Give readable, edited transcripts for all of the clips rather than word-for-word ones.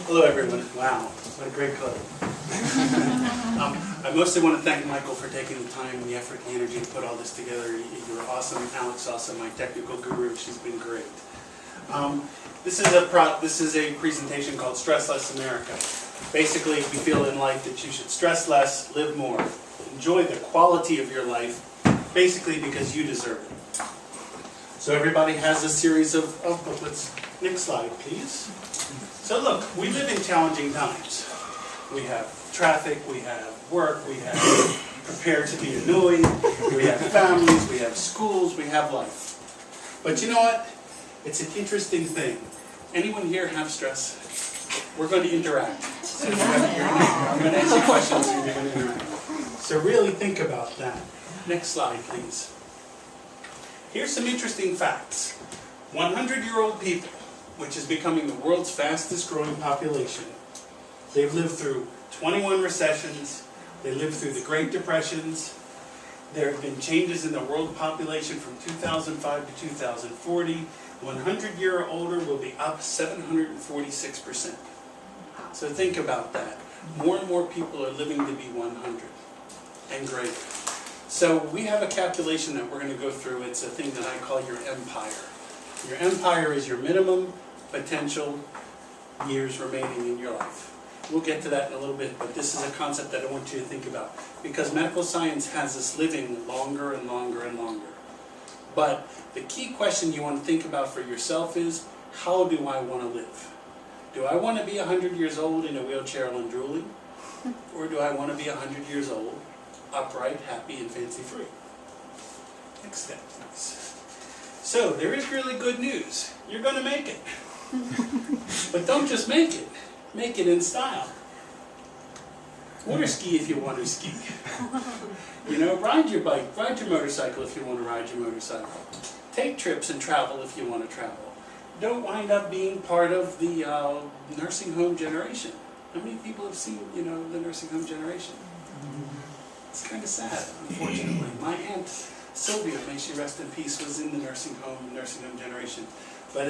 Hello everyone. Wow, what a great club. I mostly want to thank Michael for taking the time and the effort and the energy to put all this together. You're awesome. Alex, also my technical guru. She's been great. This is a presentation called Stress Less America. Basically, we feel in life that you should stress less, live more, enjoy the quality of your life, basically because you deserve it. So everybody has a series of booklets. Next slide, please. So look, we live in challenging times. We have traffic, we have work, we have prepare to be annoyed, we have families, we have schools, we have life. But you know what? It's an interesting thing. Anyone here have stress? We're going to interact. So I'm going to ask you questions and you're going to interact. So really think about that. Next slide, please. Here's some interesting facts. 100-year-old people, which is becoming the world's fastest growing population. They've lived through 21 recessions. They lived through the Great Depressions. There have been changes in the world population from 2005 to 2040. 100-year or older will be up 746%. So think about that. More and more people are living to be 100 and greater. So we have a calculation that we're going to go through. It's a thing that I call your empire. Your empire is your minimum potential years remaining in your life. We'll get to that in a little bit, but this is a concept that I want you to think about. Because medical science has us living longer and longer and longer. But the key question you want to think about for yourself is, how do I want to live? Do I want to be 100 years old in a wheelchair and drooling? Or do I want to be 100 years old, upright, happy, and fancy-free? Next step, please. So, there is really good news. You're going to make it. But don't just make it in style. Water ski if you want to ski. You know, ride your bike, ride your motorcycle if you want to ride your motorcycle. Take trips and travel if you want to travel. Don't wind up being part of the nursing home generation. How many people have seen, you know, the nursing home generation? It's kind of sad, unfortunately. My aunt Sylvia, may she rest in peace, was in the nursing home generation. But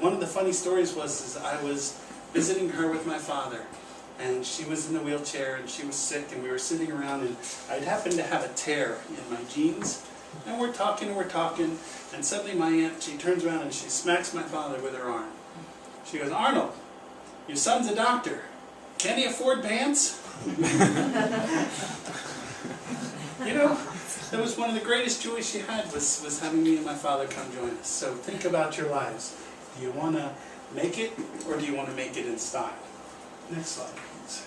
one of the funny stories was I was visiting her with my father, and she was in the wheelchair and she was sick, and we were sitting around, and I'd happened to have a tear in my jeans, and we're talking, and suddenly my aunt, she turns around and she smacks my father with her arm. She goes, "Arnold, your son's a doctor. Can he afford pants?" You know, that was one of the greatest joys she had, was having me and my father come join us. So think about your lives. Do you want to make it, or do you want to make it in style? Next slide, please.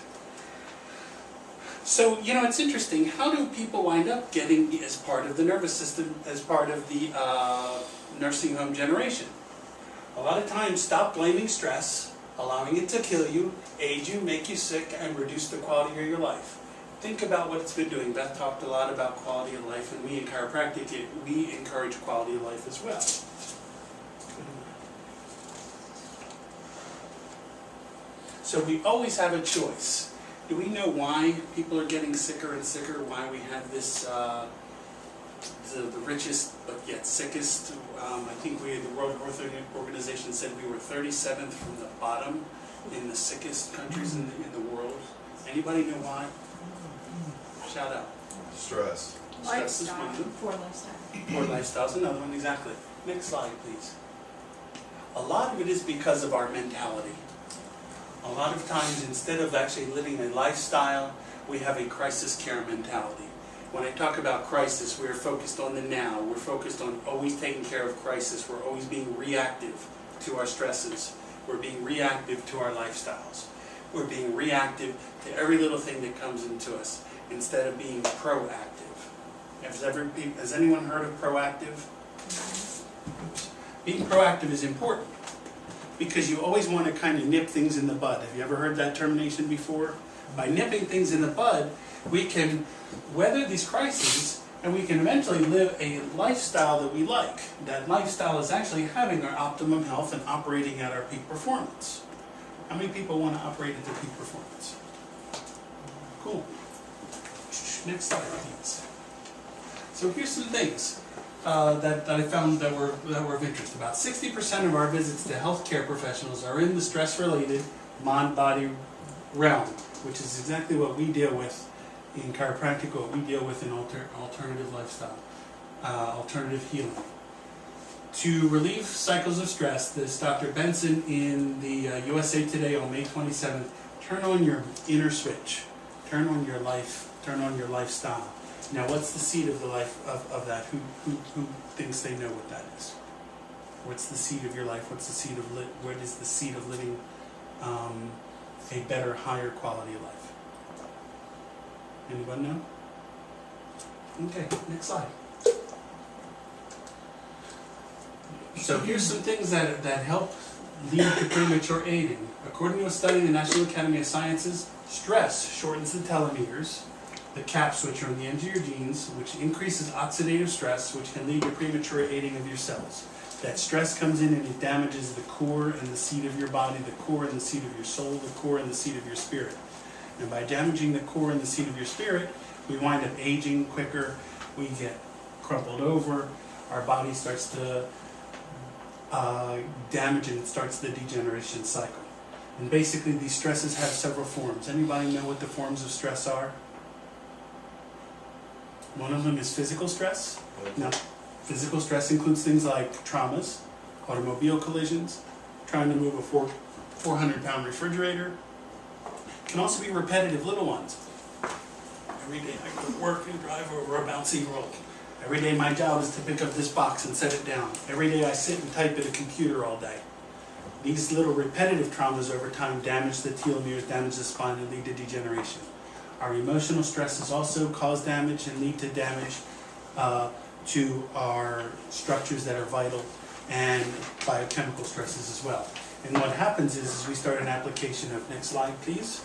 So, you know, it's interesting. How do people wind up getting as part of the nervous system, as part of the nursing home generation? A lot of times, stop blaming stress, allowing it to kill you, age you, make you sick, and reduce the quality of your life. Think about what it's been doing. Beth talked a lot about quality of life, and we in chiropractic, we encourage quality of life as well. So we always have a choice. Do we know why people are getting sicker and sicker? Why we have this, the richest but yet sickest? I think the World Health Organization said we were 37th from the bottom in the sickest countries in the world. Anybody know why? Shout out. Stress. Stress is one of them. Poor lifestyle. Poor lifestyle is another one, exactly. Next slide, please. A lot of it is because of our mentality. A lot of times, instead of actually living a lifestyle, we have a crisis care mentality. When I talk about crisis, we're focused on the now. We're focused on always taking care of crisis. We're always being reactive to our stresses. We're being reactive to our lifestyles. We're being reactive to every little thing that comes into us, instead of being proactive. Has anyone heard of proactive? Being proactive is important, because you always want to kind of nip things in the bud. Have you ever heard that termination before? By nipping things in the bud, we can weather these crises, and we can eventually live a lifestyle that we like. That lifestyle is actually having our optimum health and operating at our peak performance. How many people want to operate at their peak performance? Cool. Next slide, please. So here's some things that I found that were of interest. About 60% of our visits to healthcare professionals are in the stress-related mind-body realm, which is exactly what we deal with in chiropractic, what we deal with in alternative lifestyle, alternative healing. To relieve cycles of stress, this Dr. Benson in the USA Today on May 27th, turn on your inner switch, turn on your life, turn on your lifestyle. Now, what's the seed of the life of that? Who thinks they know what that is? What's the seed of your life? What's the seed of what is the seed of living a better, higher quality of life? Anyone know? Okay, next slide. So here's some things that help lead to premature aging. According to a study in the National Academy of Sciences, stress shortens the telomeres, the caps which are on the ends of your genes, which increases oxidative stress, which can lead to premature aging of your cells. That stress comes in and it damages the core and the seat of your body, the core and the seat of your soul, the core and the seat of your spirit. And by damaging the core and the seat of your spirit, we wind up aging quicker, we get crumpled over, our body starts to damage and it starts the degeneration cycle. And basically these stresses have several forms. Anybody know what the forms of stress are? One of them is physical stress. Now, physical stress includes things like traumas, automobile collisions, trying to move a 400-pound refrigerator. It can also be repetitive little ones. Every day I go to work and drive over a bouncy roll. Every day my job is to pick up this box and set it down. Every day I sit and type at a computer all day. These little repetitive traumas over time damage the telomeres, damage the spine, and lead to degeneration. Our emotional stresses also cause damage and lead to damage to our structures that are vital, and biochemical stresses as well. And what happens is we start an application of, next slide please,